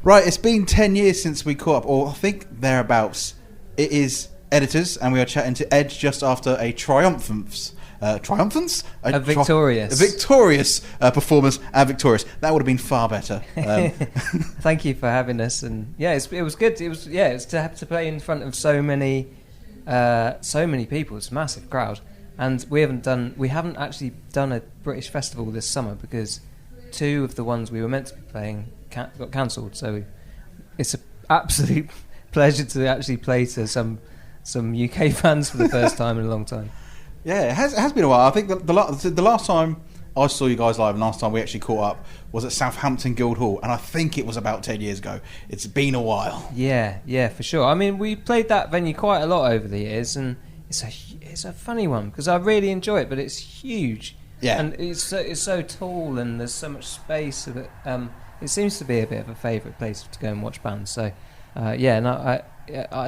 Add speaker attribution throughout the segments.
Speaker 1: Right, it's been 10 years since we caught up, or I think thereabouts. It is Editors, and we are chatting to Ed just after a victorious performance at Victorious. That would have been far better.
Speaker 2: Thank you for having us, and yeah, it was good. It's to have to play in front of so many people. It's a massive crowd, and we haven't actually done a British festival this summer because 2 of the ones we were meant to be playing got cancelled. So it's an absolute pleasure to actually play to some UK fans for the first time in a long time.
Speaker 1: Yeah, it has been a while. I think the last time I saw you guys live and last time we actually caught up was at Southampton Guildhall, and I think it was about 10 years ago. It's been a while. Yeah, for sure. I mean, we played that venue quite a lot over the years, and it's a funny one because I really enjoy it, but it's huge. Yeah.
Speaker 2: And it's so tall, and there's so much space. It seems to be a bit of a favourite place to go and watch bands. So, I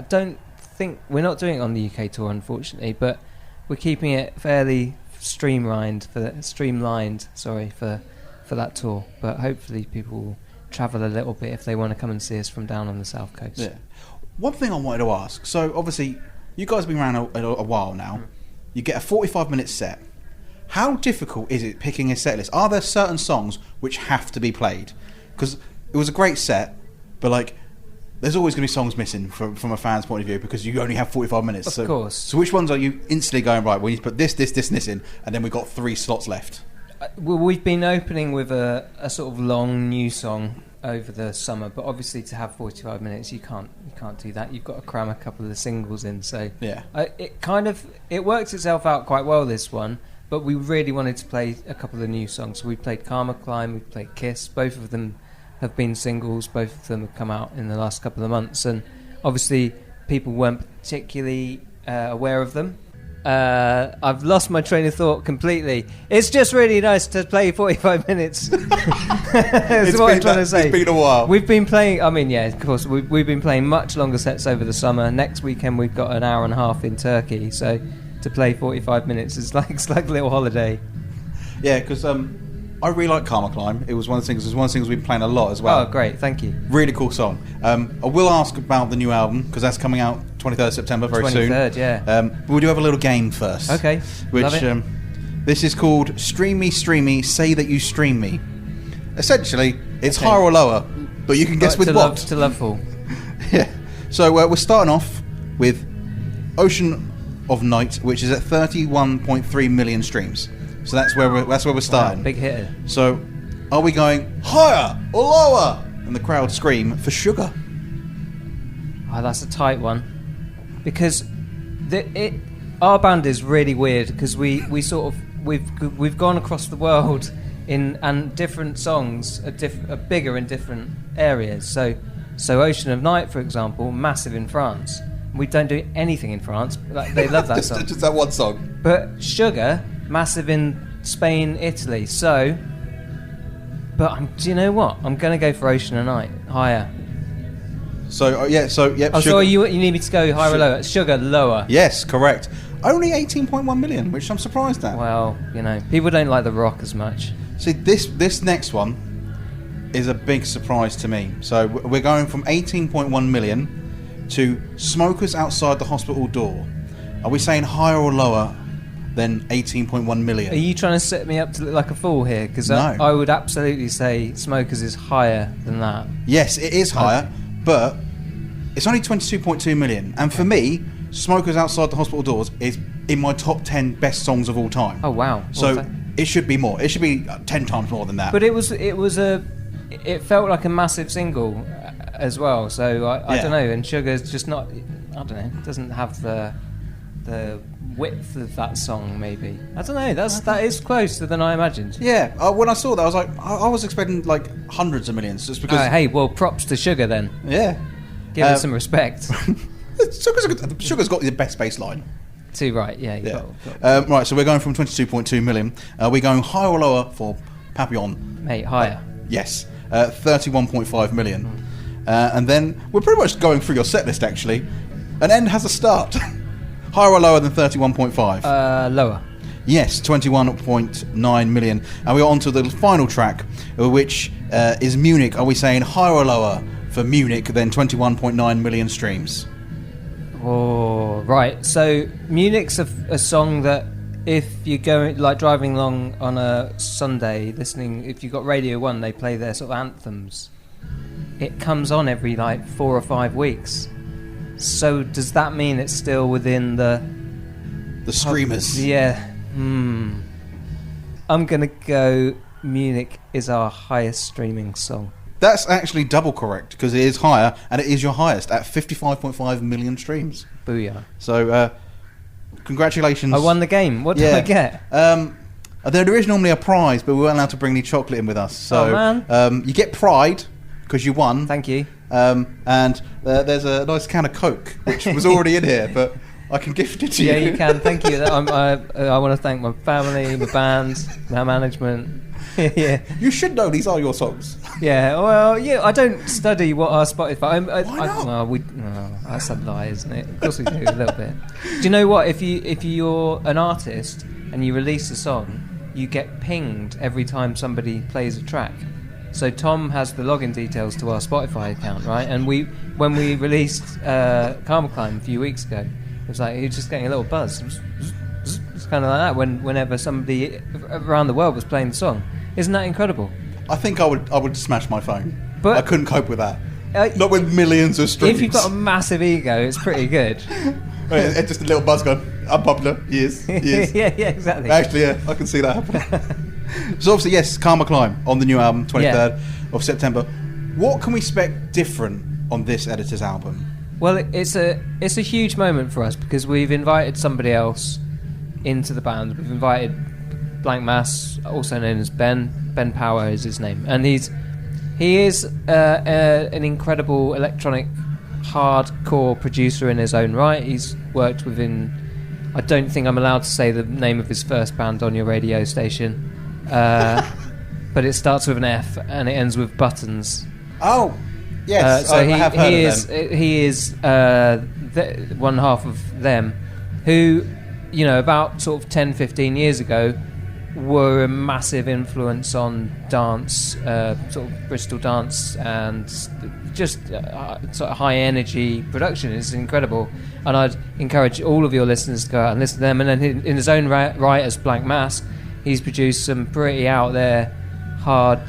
Speaker 2: don't think we're not doing it on the UK tour, unfortunately, but we're keeping it fairly streamlined for that tour. But hopefully, people will travel a little bit if they want to come and see us from down on the south coast.
Speaker 1: Yeah. One thing I wanted to ask. So, obviously, you guys have been around a while now. You get a 45-minute set. How difficult is it picking a set list? Are there certain songs which have to be played? Because it was a great set, but like, there's always going to be songs missing from a fan's point of view because you only have 45 minutes.
Speaker 2: Of course.
Speaker 1: So which ones are you instantly going, right, we need to put this, and this in, and then we've got 3 slots left?
Speaker 2: Well, we've been opening with a sort of long new song over the summer, but obviously to have 45 minutes, you can't do that. You've got to cram a couple of the singles in. So
Speaker 1: yeah,
Speaker 2: it works itself out quite well, this one. But we really wanted to play a couple of new songs. So we played Karma Climb, we played Kiss. Both of them have been singles. Both of them have come out in the last couple of months. And obviously people weren't particularly aware of them. I've lost my train of thought completely. It's just really nice to play 45 minutes. That's what I'm trying to say.
Speaker 1: It's been a while.
Speaker 2: We've been playing, of course, we've been playing much longer sets over the summer. Next weekend we've got an hour and a half in Turkey. So to play 45 minutes is like a little holiday.
Speaker 1: Yeah, because I really like Karma Climb. It was one of the things we've been playing a lot as well.
Speaker 2: Oh, great, thank you.
Speaker 1: Really cool song. I will ask about the new album because that's coming out 23rd September, very soon.
Speaker 2: 23rd, yeah.
Speaker 1: But we do have a little game first.
Speaker 2: Okay,
Speaker 1: which
Speaker 2: love it.
Speaker 1: This is called Stream Me, Say That You Stream Me. Essentially, it's higher or lower, but you can guess with what.
Speaker 2: To Loveful.
Speaker 1: Yeah. So we're starting off with Ocean of Night, which is at 31.3 million streams. So that's where we're starting.
Speaker 2: Wow, big hitter.
Speaker 1: So, are we going higher or lower? And the crowd scream for Sugar.
Speaker 2: Oh, that's a tight one, because our band is really weird because we've gone across the world and different songs are bigger in different areas. So Ocean of Night, for example, massive in France. We don't do anything in France. They love that song.
Speaker 1: Just that one song.
Speaker 2: But Sugar, massive in Spain, Italy. So, do you know what? I'm going to go for Ocean of Night, higher.
Speaker 1: So,
Speaker 2: Sugar. So you need me to go higher or lower? Sugar, lower.
Speaker 1: Yes, correct. Only 18.1 million, which I'm surprised at.
Speaker 2: Well, people don't like the rock as much.
Speaker 1: See, this next one is a big surprise to me. So we're going from 18.1 million to Smokers Outside the Hospital Door. Are we saying higher or lower than 18.1 million?
Speaker 2: Are you trying to set me up to look like a fool here? Because
Speaker 1: no.
Speaker 2: I would absolutely say Smokers is higher than that.
Speaker 1: Yes, it is higher, but it's only 22.2 million. And for me, Smokers Outside the Hospital Doors is in my top 10 best songs of all time.
Speaker 2: Oh, wow.
Speaker 1: So it should be more. It should be 10 times more than that.
Speaker 2: But it felt like a massive single as well. So I don't know. And Sugar's just not, I don't know, it doesn't have the width of that song, maybe. I don't know. That is closer than I imagined.
Speaker 1: Yeah. When I saw that, I was like, I was expecting like hundreds of millions, just because.
Speaker 2: Hey, well, props to Sugar then.
Speaker 1: Yeah.
Speaker 2: Give it some respect.
Speaker 1: Sugar's got the best bass line.
Speaker 2: Too right. Yeah.
Speaker 1: Got right. So we're going from 22.2 million. We're going higher or lower for Papillon.
Speaker 2: Mate, higher.
Speaker 1: Yes. 31.5 million. And then we're pretty much going through your set list actually. An End Has a Start. Higher or lower than 31.5?
Speaker 2: Lower.
Speaker 1: Yes, 21.9 million. And we're on to the final track, which is Munich. Are we saying higher or lower for Munich than 21.9 million streams.
Speaker 2: Oh, right. So Munich's a song that if you're going, like driving along on a Sunday, listening, if you've got Radio 1, they play their sort of anthems. It comes on every like 4 or 5 weeks. So does that mean it's still within the
Speaker 1: streamers?
Speaker 2: Yeah. I'm going to go Munich is our highest streaming song.
Speaker 1: That's actually double correct, because it is higher, and it is your highest at 55.5 million streams.
Speaker 2: Booyah.
Speaker 1: So, congratulations.
Speaker 2: I won the game. What did I get?
Speaker 1: There is normally a prize, but we weren't allowed to bring any chocolate in with us. So,
Speaker 2: man.
Speaker 1: You get pride, because you won.
Speaker 2: Thank you.
Speaker 1: And there's a nice can of Coke, which was already in here, but I can gift it to you.
Speaker 2: Yeah, you can. Thank you. I want to thank my family, my band, my management. Yeah.
Speaker 1: You should know these are your songs.
Speaker 2: Yeah, well, yeah, I don't study what our Spotify...
Speaker 1: Why not?
Speaker 2: That's a lie, isn't it? Of course we do, a little bit. Do you know what? If you're an artist and you release a song, you get pinged every time somebody plays a track. So Tom has the login details to our Spotify account, right? And when we released Karma Climb a few weeks ago, it was like he was just getting a little buzz. It's kind of like that whenever somebody around the world was playing the song. Isn't that incredible?
Speaker 1: I think I would smash my phone.
Speaker 2: But
Speaker 1: I couldn't cope with that. Not with millions of streams.
Speaker 2: If you've got a massive ego, it's pretty good.
Speaker 1: It's just a little buzz gun. Unpopular. Years.
Speaker 2: yeah, exactly.
Speaker 1: Actually, yeah, I can see that happening. So obviously, yes, Karma Climb on the new album, 23rd of September. What can we expect different on this Editors album?
Speaker 2: Well, it's a huge moment for us because we've invited somebody else into the band. We've invited Blank Mass, also known as Ben. Ben Power is his name, and he is an incredible electronic hardcore producer in his own right. He's worked within... I don't think I'm allowed to say the name of his first band on your radio station, but it starts with an F and it ends with Buttons.
Speaker 1: Oh, yes,
Speaker 2: so
Speaker 1: I have heard of them.
Speaker 2: He is one half of them, who, you know, about sort of 10, 15 years ago, were a massive influence on dance, sort of Bristol dance, and just sort of high energy production. It's incredible, and I'd encourage all of your listeners to go out and listen to them. And then in his own right as Blank Mass, he's produced some pretty out there hard.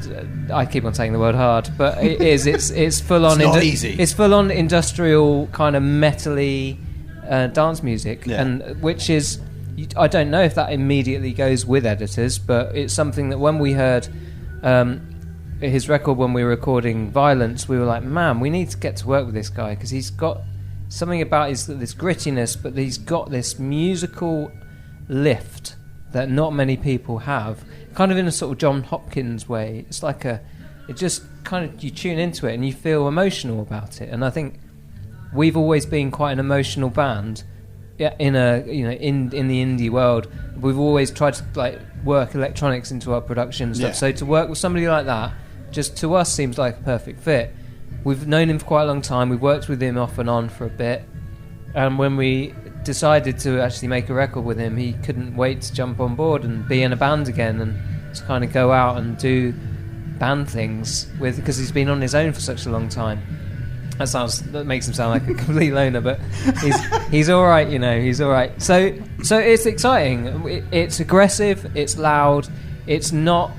Speaker 2: I keep on saying the word hard, but it is. It's full on.
Speaker 1: It's not easy.
Speaker 2: It's full on industrial kind of metally dance music, and which is. I don't know if that immediately goes with Editors, but it's something that when we heard his record when we were recording Violence, we were like, man, we need to get to work with this guy because he's got something about this grittiness, but he's got this musical lift that not many people have, kind of in a sort of John Hopkins way. It's like it just kind of, you tune into it and you feel emotional about it. And I think we've always been quite an emotional band. Yeah, in the indie world, we've always tried to like work electronics into our production and stuff.
Speaker 1: Yeah.
Speaker 2: So to work with somebody like that, just to us seems like a perfect fit. We've known him for quite a long time. We've worked with him off and on for a bit, and when we decided to actually make a record with him, he couldn't wait to jump on board and be in a band again and to kind of go out and do band things with, because he's been on his own for such a long time. That makes him sound like a complete loner, but he's all right, you know. He's all right. So it's exciting. It's aggressive. It's loud. It's not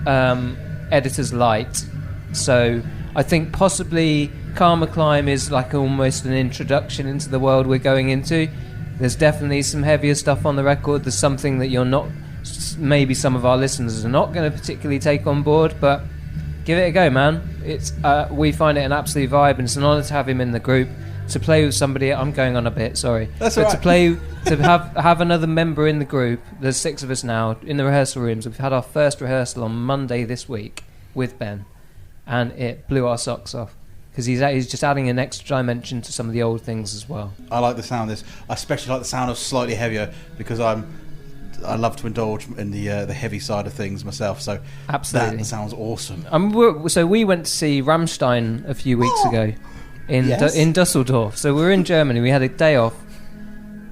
Speaker 2: Editors light. So I think possibly Karma Climb is like almost an introduction into the world we're going into. There's definitely some heavier stuff on the record. There's something that you're not. Maybe some of our listeners are not going to particularly take on board, but. Give it a go, man. It's we find it an absolute vibe, and it's an honour to have him in the group. To play with somebody, I'm going on a bit, sorry.
Speaker 1: That's
Speaker 2: but
Speaker 1: all right.
Speaker 2: to have another member in the group. There's 6 of us now in the rehearsal rooms. We've had our first rehearsal on Monday this week with Ben, and it blew our socks off because he's just adding an extra dimension to some of the old things as well.
Speaker 1: I like the sound of this. I especially like the sound of slightly heavier because I love to indulge in the heavy side of things myself, so
Speaker 2: absolutely
Speaker 1: that sounds awesome.
Speaker 2: So we went to see Rammstein a few weeks ago in Dusseldorf. So we were in Germany. We had a day off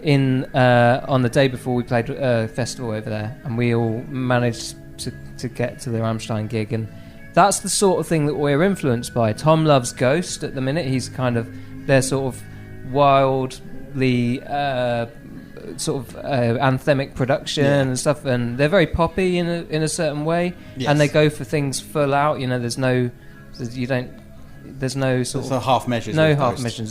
Speaker 2: on the day before we played a festival over there, and we all managed to get to the Rammstein gig. And that's the sort of thing that we're influenced by. Tom loves Ghost at the minute. He's kind of their sort of wildly anthemic production and stuff, and they're very poppy in a certain way, and they go for things full out. You know, there's no half measures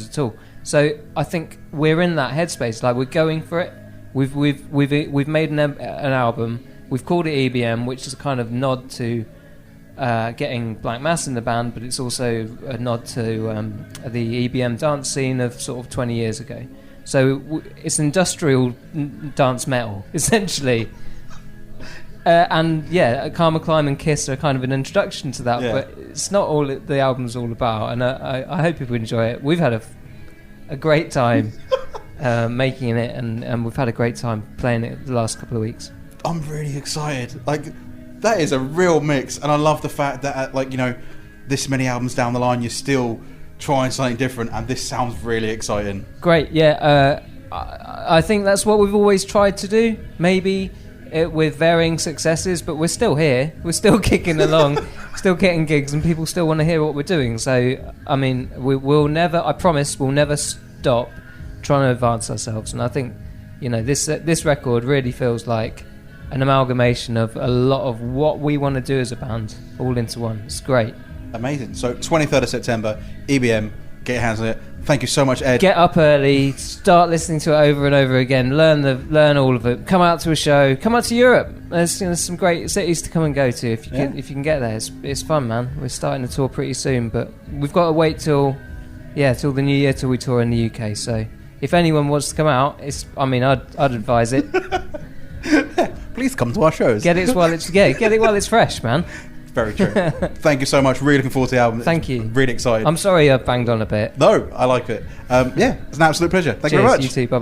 Speaker 2: at all. So I think we're in that headspace. Like, we're going for it. We've made an album. We've called it EBM, which is a kind of nod to getting Black Mass in the band, but it's also a nod to the EBM dance scene of sort of 20 years ago. So it's industrial dance metal, essentially. And Karma Climb and Kiss are kind of an introduction to that, but it's not all the album's all about. And I hope people enjoy it. We've had a great time making it, and we've had a great time playing it the last couple of weeks.
Speaker 1: I'm really excited. Like, that is a real mix, and I love the fact that this many albums down the line, you're still trying something different, and this sounds really exciting.
Speaker 2: Great, I think that's what we've always tried to do, maybe with varying successes, but we're still here, we're still kicking along, still getting gigs, and people still want to hear what we're doing. So, I mean, I promise we'll never stop trying to advance ourselves. And I think, this record really feels like an amalgamation of a lot of what we want to do as a band all into one. It's great.
Speaker 1: Amazing. So 23rd of September, EBM, get your hands on it. Thank you so much, Ed.
Speaker 2: Get up early, start listening to it over and over again, learn all of it, come out to a show, come out to Europe. There's some great cities to come and go to if you can get there. It's fun, man. We're starting to tour pretty soon, but we've got to wait till the new year till we tour in the UK. So if anyone wants to come out, I'd advise it.
Speaker 1: Please come to our shows.
Speaker 2: Get it while it's fresh, man.
Speaker 1: Very true. Thank you so much. Really looking forward to the album.
Speaker 2: Thank you.
Speaker 1: Really excited.
Speaker 2: I'm sorry I banged on a bit.
Speaker 1: No, I like it. It's an absolute pleasure. Thank you very much.
Speaker 2: You too. Bye-bye.